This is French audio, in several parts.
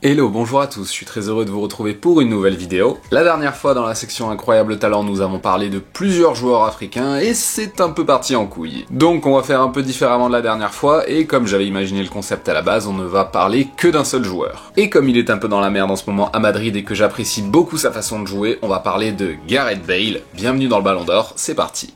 Hello, bonjour à tous, je suis très heureux de vous retrouver pour une nouvelle vidéo. La dernière fois dans la section Incroyable Talent, nous avons parlé de plusieurs joueurs africains et c'est un peu parti en couille. Donc on va faire un peu différemment de la dernière fois et comme j'avais imaginé le concept à la base, on ne va parler que d'un seul joueur. Et comme il est un peu dans la merde en ce moment à Madrid et que j'apprécie beaucoup sa façon de jouer, on va parler de Gareth Bale. Bienvenue dans le Ballon d'Or, c'est parti.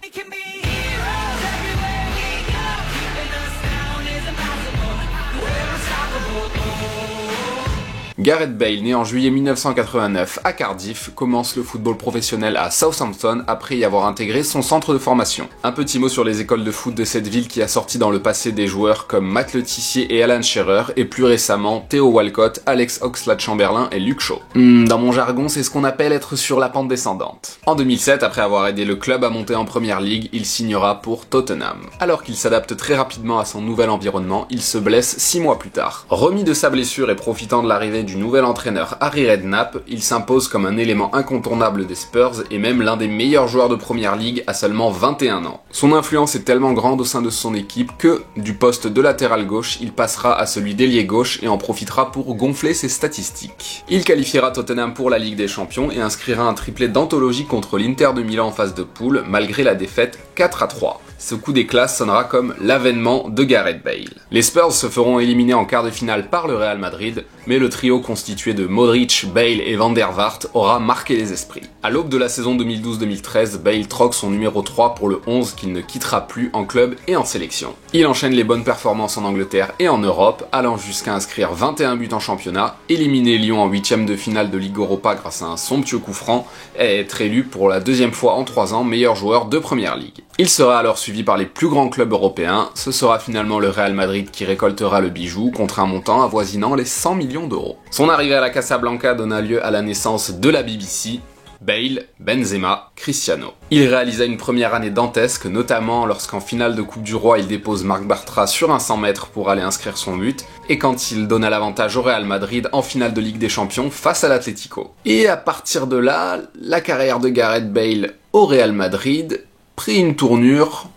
Gareth Bale, né en juillet 1989 à Cardiff, commence le football professionnel à Southampton après y avoir intégré son centre de formation. Un petit mot sur les écoles de foot de cette ville qui a sorti dans le passé des joueurs comme Matt Le Tissier et Alan Shearer et plus récemment Theo Walcott, Alex Oxlade-Chamberlain et Luke Shaw. Dans mon jargon, c'est ce qu'on appelle être sur la pente descendante. En 2007, après avoir aidé le club à monter en Première Ligue, il signera pour Tottenham. Alors qu'il s'adapte très rapidement à son nouvel environnement, il se blesse 6 mois plus tard. Remis de sa blessure et profitant de l'arrivée du nouvel entraîneur Harry Redknapp, il s'impose comme un élément incontournable des Spurs et même l'un des meilleurs joueurs de Première Ligue à seulement 21 ans. Son influence est tellement grande au sein de son équipe que, du poste de latéral gauche, il passera à celui d'ailier gauche et en profitera pour gonfler ses statistiques. Il qualifiera Tottenham pour la Ligue des Champions et inscrira un triplé d'anthologie contre l'Inter de Milan en phase de poule, malgré la défaite 4-3. Ce coup d'éclat sonnera comme l'avènement de Gareth Bale. Les Spurs se feront éliminer en quart de finale par le Real Madrid, mais le trio constitué de Modric, Bale et Van der Vaart aura marqué les esprits. À l'aube de la saison 2012-2013, Bale troque son numéro 3 pour le 11 qu'il ne quittera plus en club et en sélection. Il enchaîne les bonnes performances en Angleterre et en Europe, allant jusqu'à inscrire 21 buts en championnat, éliminer Lyon en 8ème de finale de Ligue Europa grâce à un somptueux coup franc et être élu pour la deuxième fois en 3 ans meilleur joueur de Première Ligue. Il sera alors suivi par les plus grands clubs européens, ce sera finalement le Real Madrid qui récoltera le bijou contre un montant avoisinant les 100 millions d'euros. Son arrivée à la Casablanca donna lieu à la naissance de la BBC, Bale, Benzema, Cristiano. Il réalisa une première année dantesque, notamment lorsqu'en finale de Coupe du Roi il dépose Marc Bartra sur un 100 mètres pour aller inscrire son but, et quand il donna l'avantage au Real Madrid en finale de Ligue des Champions face à l'Atlético. Et à partir de là, la carrière de Gareth Bale au Real Madrid prit une tournure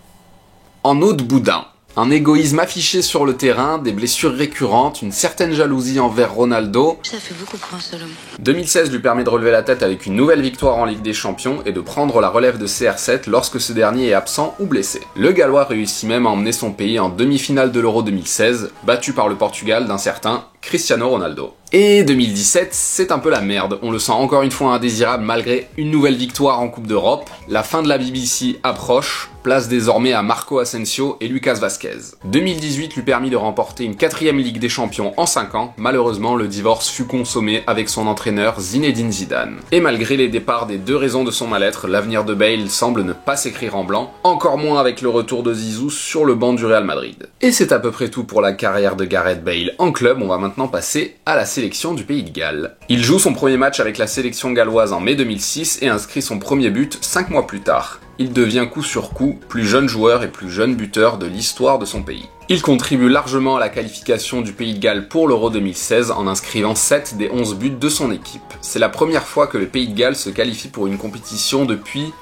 en eau de boudin. Un égoïsme affiché sur le terrain, des blessures récurrentes, une certaine jalousie envers Ronaldo. Ça fait beaucoup pour un seul homme. 2016 lui permet de relever la tête avec une nouvelle victoire en Ligue des Champions et de prendre la relève de CR7 lorsque ce dernier est absent ou blessé. Le Gallois réussit même à emmener son pays en demi-finale de l'Euro 2016, battu par le Portugal d'un certain Cristiano Ronaldo. Et 2017, c'est un peu la merde, on le sent encore une fois indésirable malgré une nouvelle victoire en Coupe d'Europe. La fin de la BBC approche, place désormais à Marco Asensio et Lucas Vazquez. 2018 lui permit de remporter une 4ème Ligue des Champions en 5 ans, malheureusement le divorce fut consommé avec son entraîneur Zinedine Zidane. Et malgré les départs des deux raisons de son mal-être, l'avenir de Bale semble ne pas s'écrire en blanc, encore moins avec le retour de Zizou sur le banc du Real Madrid. Et c'est à peu près tout pour la carrière de Gareth Bale en club, on va maintenant passer à la sélection du Pays de Galles. Il joue son premier match avec la sélection galloise en mai 2006 et inscrit son premier but 5 mois plus tard. Il devient coup sur coup plus jeune joueur et plus jeune buteur de l'histoire de son pays. Il contribue largement à la qualification du Pays de Galles pour l'Euro 2016 en inscrivant 7 des 11 buts de son équipe. C'est la première fois que le Pays de Galles se qualifie pour une compétition depuis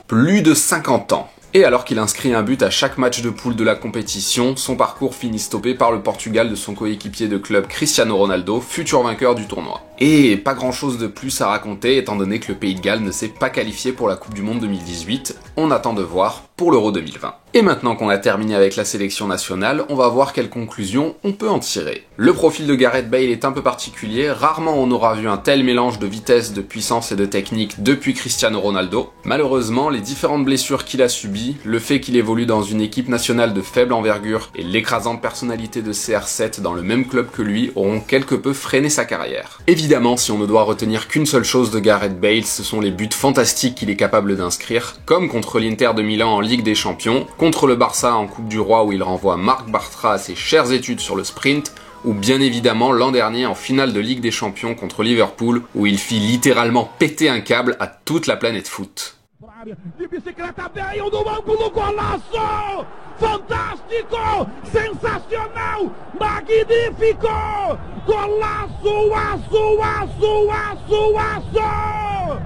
plus de 50 ans. Et alors qu'il inscrit un but à chaque match de poule de la compétition, son parcours finit stoppé par le Portugal de son coéquipier de club Cristiano Ronaldo, futur vainqueur du tournoi. Et pas grand chose de plus à raconter étant donné que le Pays de Galles ne s'est pas qualifié pour la Coupe du Monde 2018, on attend de voir pour l'Euro 2020. Et maintenant qu'on a terminé avec la sélection nationale, on va voir quelles conclusions on peut en tirer. Le profil de Gareth Bale est un peu particulier, rarement on aura vu un tel mélange de vitesse, de puissance et de technique depuis Cristiano Ronaldo. Malheureusement, les différentes blessures qu'il a subies, le fait qu'il évolue dans une équipe nationale de faible envergure et l'écrasante personnalité de CR7 dans le même club que lui auront quelque peu freiné sa carrière. Évidemment, si on ne doit retenir qu'une seule chose de Gareth Bale, ce sont les buts fantastiques qu'il est capable d'inscrire, comme contre l'Inter de Milan en Ligue des Champions, contre le Barça en Coupe du Roi où il renvoie Marc Bartra à ses chères études sur le sprint, ou bien évidemment l'an dernier en finale de Ligue des Champions contre Liverpool où il fit littéralement péter un câble à toute la planète foot. De bicicleta veio do ângulo, golaço! Fantástico! Sensacional! Magnífico! Golaço, aço, aço, aço, aço!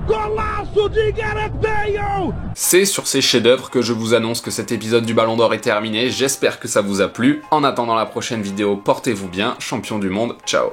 Golaço de Gareth Bale! C'est sur ces chefs-d'œuvre que je vous annonce que cet épisode du Ballon d'Or est terminé. J'espère que ça vous a plu. En attendant la prochaine vidéo, portez-vous bien. Champion du monde, ciao!